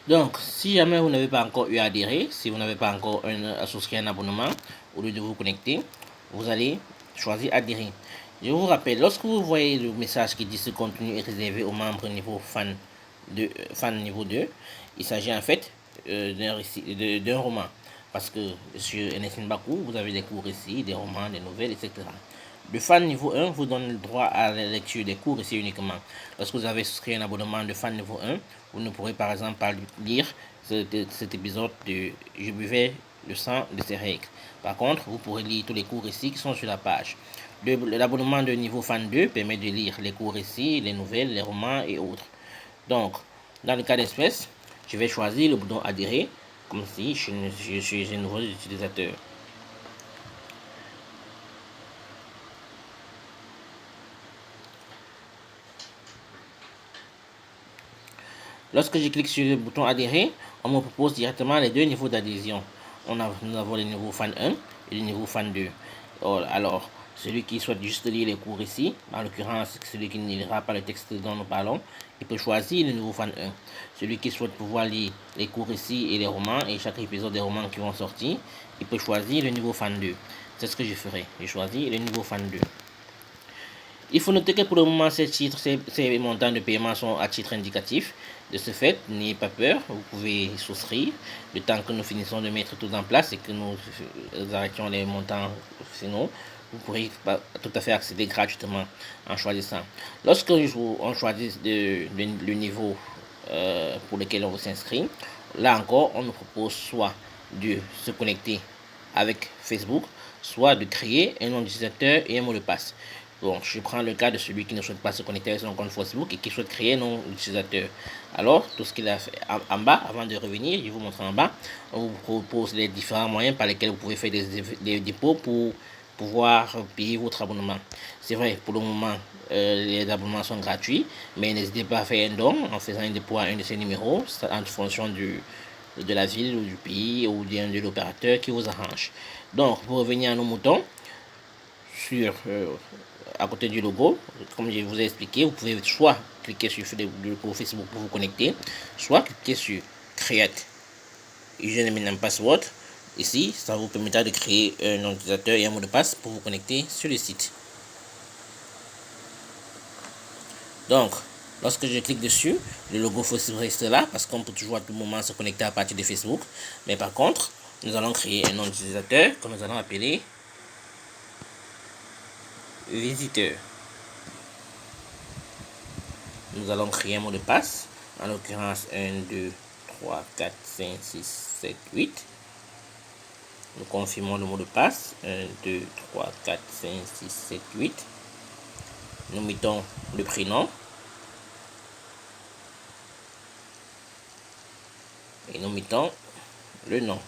Donc, si jamais vous n'avez pas encore eu à adhérer, si vous n'avez pas encore souscrit un abonnement, au lieu de vous connecter, vous allez choisir adhérer. Je vous rappelle, lorsque vous voyez le message qui dit ce contenu est réservé aux membres niveau fan niveau 2, il s'agit en fait d'un roman. Parce que sur NSN Baku, vous avez des courts récits, des romans, des nouvelles, etc. Le fan niveau 1 vous donne le droit à la lecture des cours récits uniquement. Lorsque vous avez souscrit un abonnement de fan niveau 1, vous ne pourrez par exemple pas lire cet épisode de Je buvais le sang de ces règles. Par contre, vous pourrez lire tous les cours récits qui sont sur la page. L'abonnement de niveau fan 2 permet de lire les cours récits, les nouvelles, les romans et autres. Donc, dans le cas d'espèce, je vais choisir le bouton adhérer comme si je suis un nouveau utilisateur. Lorsque je clique sur le bouton adhérer, on me propose directement les deux niveaux d'adhésion. Nous avons le niveau fan 1 et le niveau fan 2. Alors, celui qui souhaite juste lire les cours ici, en l'occurrence celui qui ne lira pas le texte dont nous parlons, il peut choisir le niveau fan 1. Celui qui souhaite pouvoir lire les cours ici et les romans et chaque épisode des romans qui vont sortir, il peut choisir le niveau fan 2. C'est ce que je ferai. Je choisis le niveau fan 2. Il faut noter que pour le moment, ces montants de paiement sont à titre indicatif. De ce fait, n'ayez pas peur, vous pouvez souscrire le temps que nous finissons de mettre tout en place et que nous arrêtions les montants finaux. Vous pourrez tout à fait accéder gratuitement en choisissant. Lorsque on choisit le niveau pour lequel on vous s'inscrit, là encore, on nous propose soit de se connecter avec Facebook, soit de créer un nom d'utilisateur et un mot de passe. Bon, je prends le cas de celui qui ne souhaite pas se connecter avec son compte Facebook et qui souhaite créer un nom d'utilisateur. Alors, tout ce qu'il a fait en bas, avant de revenir, je vous montre en bas, on vous propose les différents moyens par lesquels vous pouvez faire des dépôts pour pouvoir payer votre abonnement. C'est vrai, pour le moment, les abonnements sont gratuits, mais n'hésitez pas à faire un don en faisant un dépôt à un de ces numéros, en fonction de la ville ou du pays ou de l'opérateur qui vous arrange. Donc, pour revenir à nos moutons, à côté du logo, comme je vous ai expliqué, vous pouvez soit cliquer sur le logo Facebook pour vous connecter, soit cliquer sur Create Username and Password. Ici, ça vous permettra de créer un nom d'utilisateur et un mot de passe pour vous connecter sur le site. Donc, lorsque je clique dessus, le logo Facebook reste là parce qu'on peut toujours à tout moment se connecter à partir de Facebook. Mais par contre, nous allons créer un nom d'utilisateur que nous allons appeler visiteur. Nous allons créer un mot de passe, en l'occurrence 1, 2, 3, 4, 5, 6, 7, 8. Nous confirmons le mot de passe, 1, 2, 3, 4, 5, 6, 7, 8. Nous mettons le prénom. Et nous mettons le nom.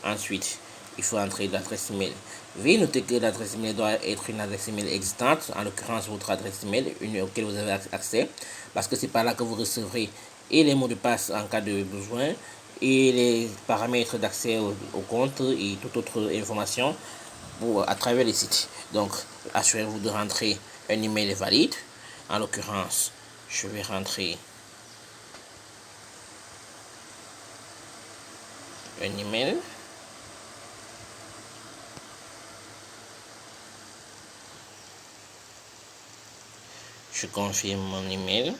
Ensuite, il faut entrer l'adresse email. Veuillez noter que l'adresse email doit être une adresse email existante, en l'occurrence votre adresse email, une auquel vous avez accès, parce que c'est par là que vous recevrez et les mots de passe en cas de besoin, et les paramètres d'accès au compte et toute autre information à travers les sites. Donc, assurez-vous de rentrer un email valide. En l'occurrence, je vais rentrer un email. Je confirme mon email.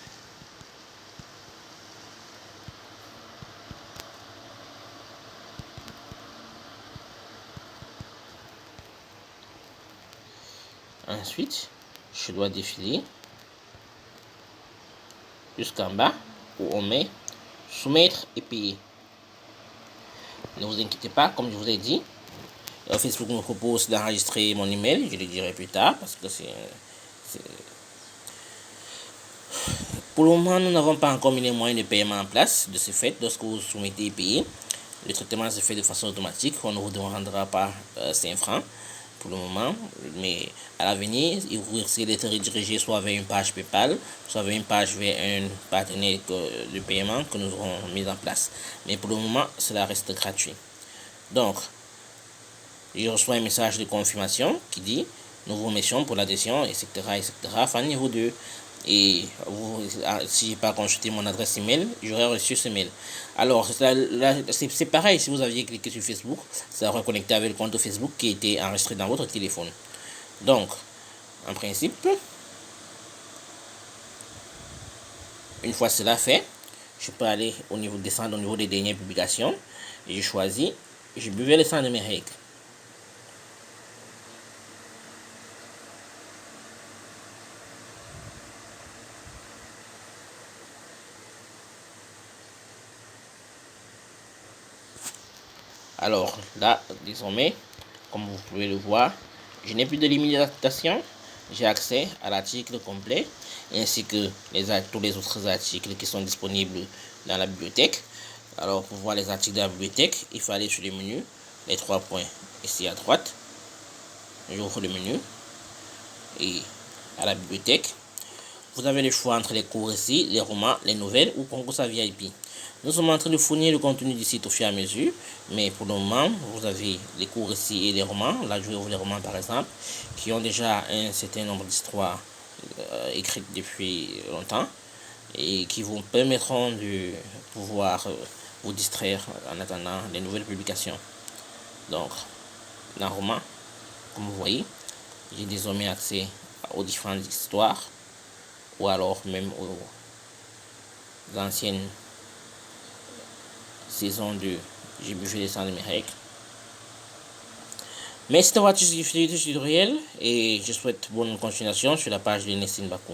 Ensuite, je dois défiler jusqu'en bas où on met soumettre et payer. Ne vous inquiétez pas, comme je vous ai dit, Facebook me propose d'enregistrer mon email, je le dirai plus tard parce que pour le moment, nous n'avons pas encore mis les moyens de paiement en place. De ce fait, lorsque vous soumettez et payez, le traitement se fait de façon automatique. On ne vous demandera pas 5 francs pour le moment, mais à l'avenir, il vous risquez d'être redirigé soit vers une page PayPal, soit vers une page vers un partenaire de paiement que nous aurons mis en place. Mais pour le moment, cela reste gratuit. Donc, je reçois un message de confirmation qui dit nous vous remercions pour l'adhésion, etc., etc. Fan niveau 2. Et si j'ai pas consulté mon adresse email, j'aurais reçu ce mail. Alors c'est pareil, si vous aviez cliqué sur Facebook, ça aurait connecté avec le compte Facebook qui était enregistré dans votre téléphone. Donc, en principe, une fois cela fait, je peux aller descendre au niveau des dernières publications, et je choisis, je vais descendre mes règles. Alors là, désormais, comme vous pouvez le voir, je n'ai plus de limitation. J'ai accès à l'article complet ainsi que tous les autres articles qui sont disponibles dans la bibliothèque. Alors pour voir les articles de la bibliothèque, il faut aller sur le menu, les 3 points ici à droite. J'ouvre le menu et à la bibliothèque. Vous avez le choix entre les cours récits, les romans, les nouvelles ou concours à VIP. Nous sommes en train de fournir le contenu du site au fur et à mesure, mais pour le moment, vous avez les cours récits et les romans. Là, je vais ouvrir les romans par exemple, qui ont déjà un certain nombre d'histoires écrites depuis longtemps et qui vous permettront de pouvoir vous distraire en attendant les nouvelles publications. Donc, dans le roman, comme vous voyez, j'ai désormais accès aux différentes histoires ou alors même aux anciennes saisons de J'ai buvé les sangs de mes règles. Merci d'avoir suivi ce tutoriel et je souhaite bonne continuation sur la page de Nessin Bakou.